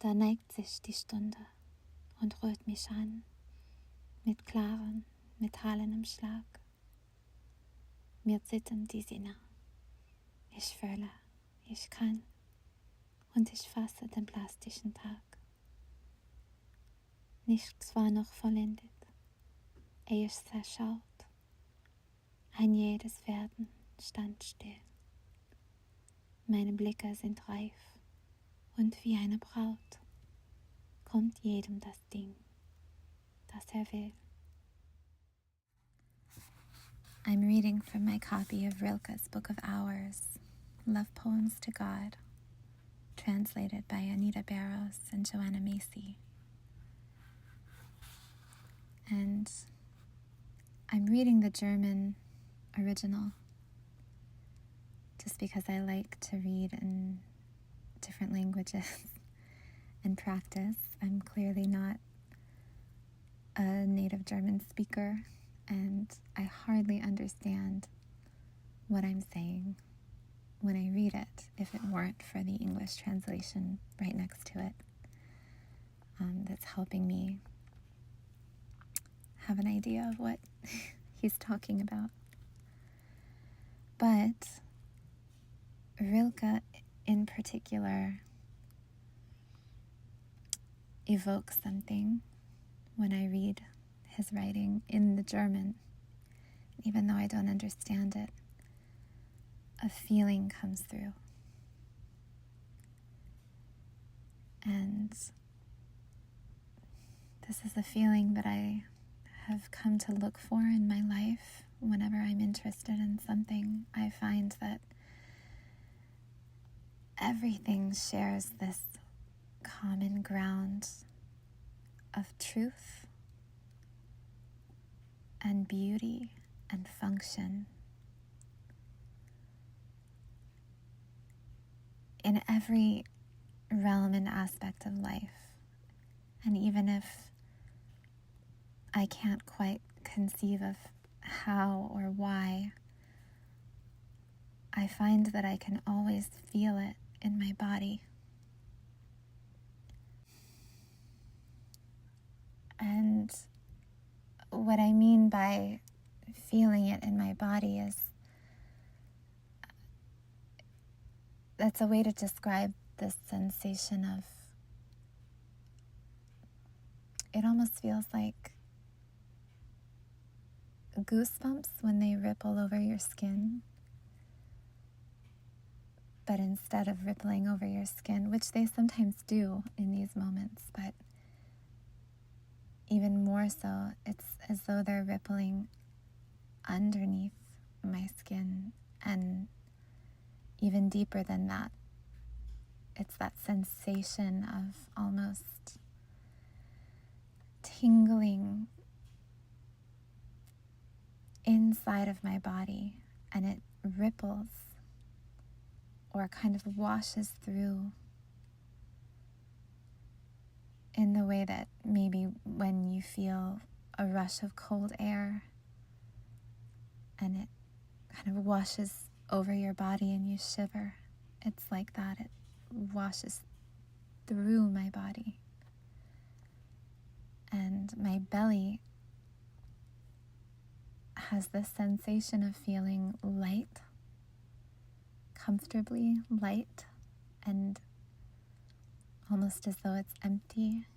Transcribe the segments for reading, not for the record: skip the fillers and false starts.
Da neigt sich die Stunde und rührt mich an, mit klarem, metallenem Schlag. Mir zittern die Sinne, ich fühle, ich kann, und ich fasse den plastischen Tag. Nichts war noch vollendet, ehe ich zerschaut, ein jedes Werden stand still. Meine Blicke sind reif, und wie eine Braut kommt jedem das Ding, das er will. I'm reading from my copy of Rilke's Book of Hours, Love Poems to God, translated by Anita Barrows and Joanna Macy. And I'm reading the German original just because I like to read in different languages and practice. I'm clearly not a native German speaker, and I hardly understand what I'm saying when I read it if it weren't for the English translation right next to it that's helping me have an idea of what he's talking about. But Rilke in particular evokes something when I read his writing in the German. Even though I don't understand it, a feeling comes through. And this is a feeling that I have come to look for in my life. Whenever I'm interested in something, I find that everything shares this common ground of truth and beauty and function in every realm and aspect of life. And even if I can't quite conceive of how or why, I find that I can always feel it in my body. And what I mean by feeling it in my body is, that's a way to describe this sensation of, it almost feels like goosebumps when they ripple over your skin. But instead of rippling over your skin, which they sometimes do in these moments, but even more so, it's as though they're rippling underneath my skin, and even deeper than that, it's that sensation of almost tingling inside of my body, and it ripples or kind of washes through in the way that maybe when you feel a rush of cold air and it kind of washes over your body and you shiver. It's like that. It washes through my body. And my belly has this sensation of feeling light, comfortably light, and almost as though it's empty.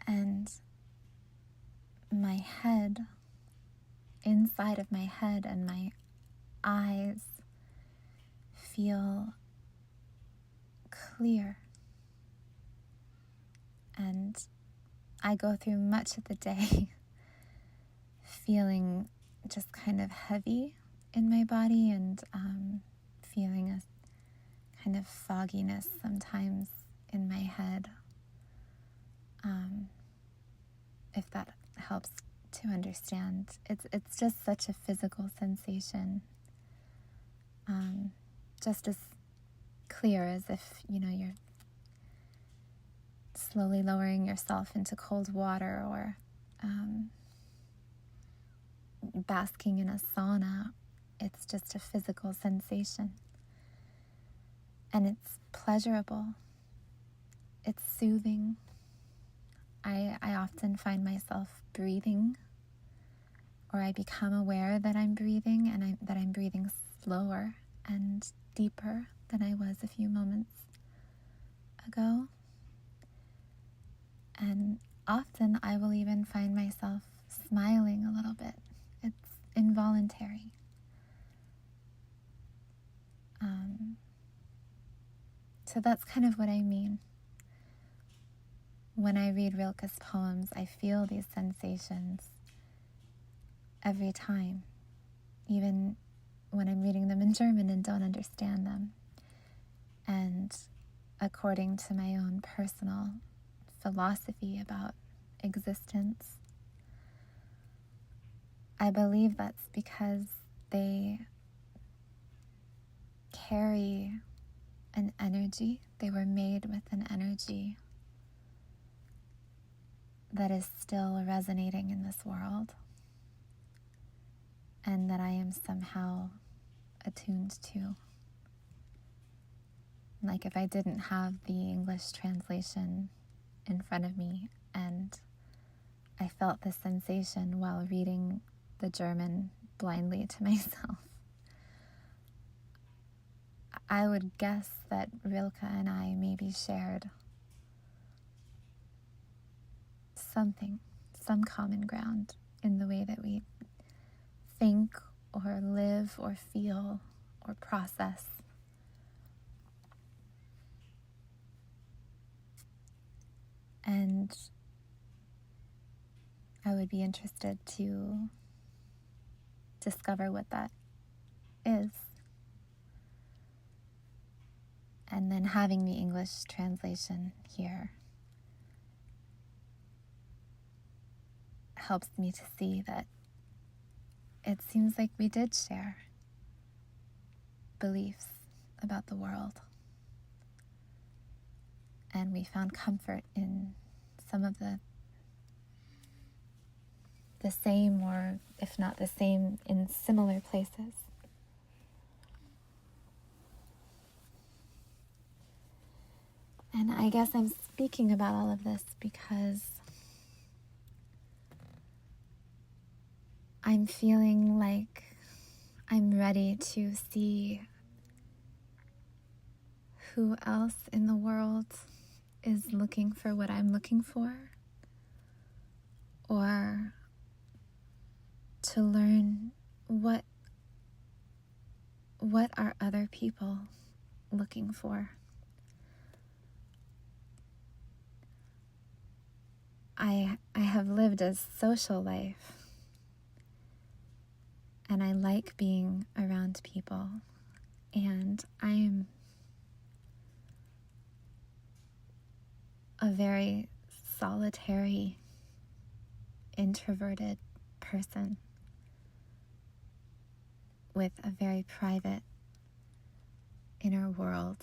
And my head, inside of my head and my eyes feel clear. And I go through much of the day feeling just kind of heavy in my body and feeling a kind of fogginess sometimes in my head. If that helps to understand, it's just such a physical sensation, just as clear as if you're slowly lowering yourself into cold water or basking in a sauna. It's just a physical sensation. And it's pleasurable. It's soothing. I often find myself breathing, or I become aware that I'm breathing, and that I'm breathing slower and deeper than I was a few moments ago. And often I will even find myself smiling a little bit. It's involuntary. So that's kind of what I mean. When I read Rilke's poems, I feel these sensations every time, even when I'm reading them in German and don't understand them. And according to my own personal philosophy about existence, I believe that's because they carry an energy. They were made with an energy that is still resonating in this world, and that I am somehow attuned to. Like if I didn't have the English translation in front of me and I felt this sensation while reading the German blindly to myself, I would guess that Rilke and I maybe shared something, some common ground in the way that we think or live or feel or process. And I would be interested to discover what that is. And then having the English translation here helps me to see that it seems like we did share beliefs about the world. And we found comfort in some of the same, or if not the same, in similar places. And I guess I'm speaking about all of this because I'm feeling like I'm ready to see who else in the world is looking for what I'm looking for, or to learn what are other people looking for. I have lived a social life, and I like being around people, and I'm a very solitary, introverted person with a very private inner world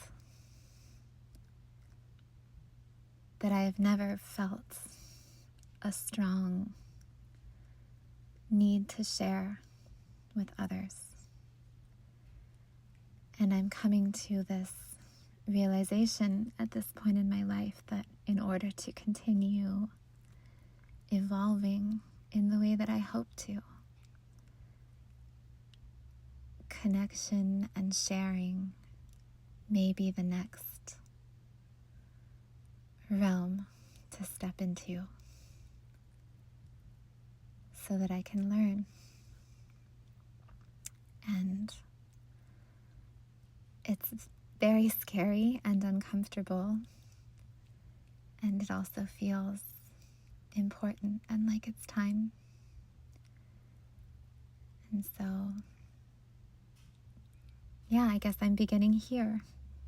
that I have never felt a strong need to share with others. And I'm coming to this realization at this point in my life that in order to continue evolving in the way that I hope to, connection and sharing may be the next realm to step into, so that I can learn. And it's very scary and uncomfortable, and it also feels important and like it's time. And so, yeah, I guess I'm beginning here,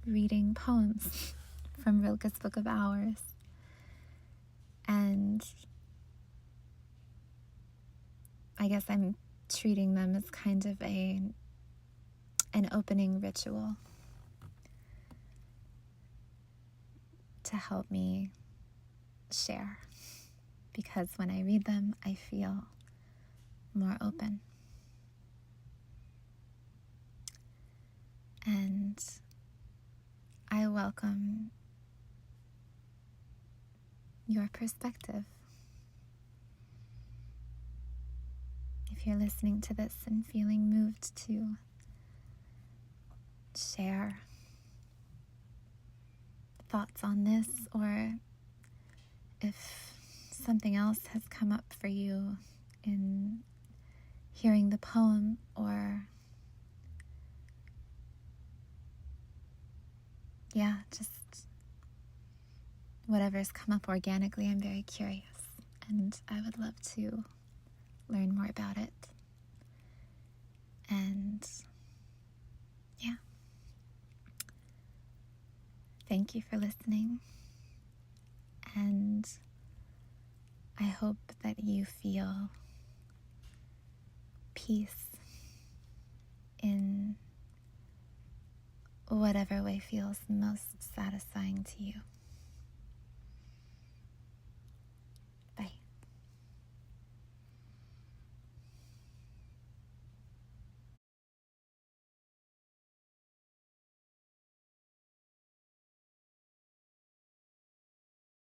reading poems from Rilke's Book of Hours. And I guess I'm treating them as kind of an opening ritual to help me share. Because when I read them, I feel more open. And welcome your perspective. If you're listening to this and feeling moved to share thoughts on this, or if something else has come up for you in hearing the poem, or just whatever's come up organically, I'm very curious and I would love to learn more about it. And thank you for listening, and I hope that you feel peace in whatever way feels most satisfying to you.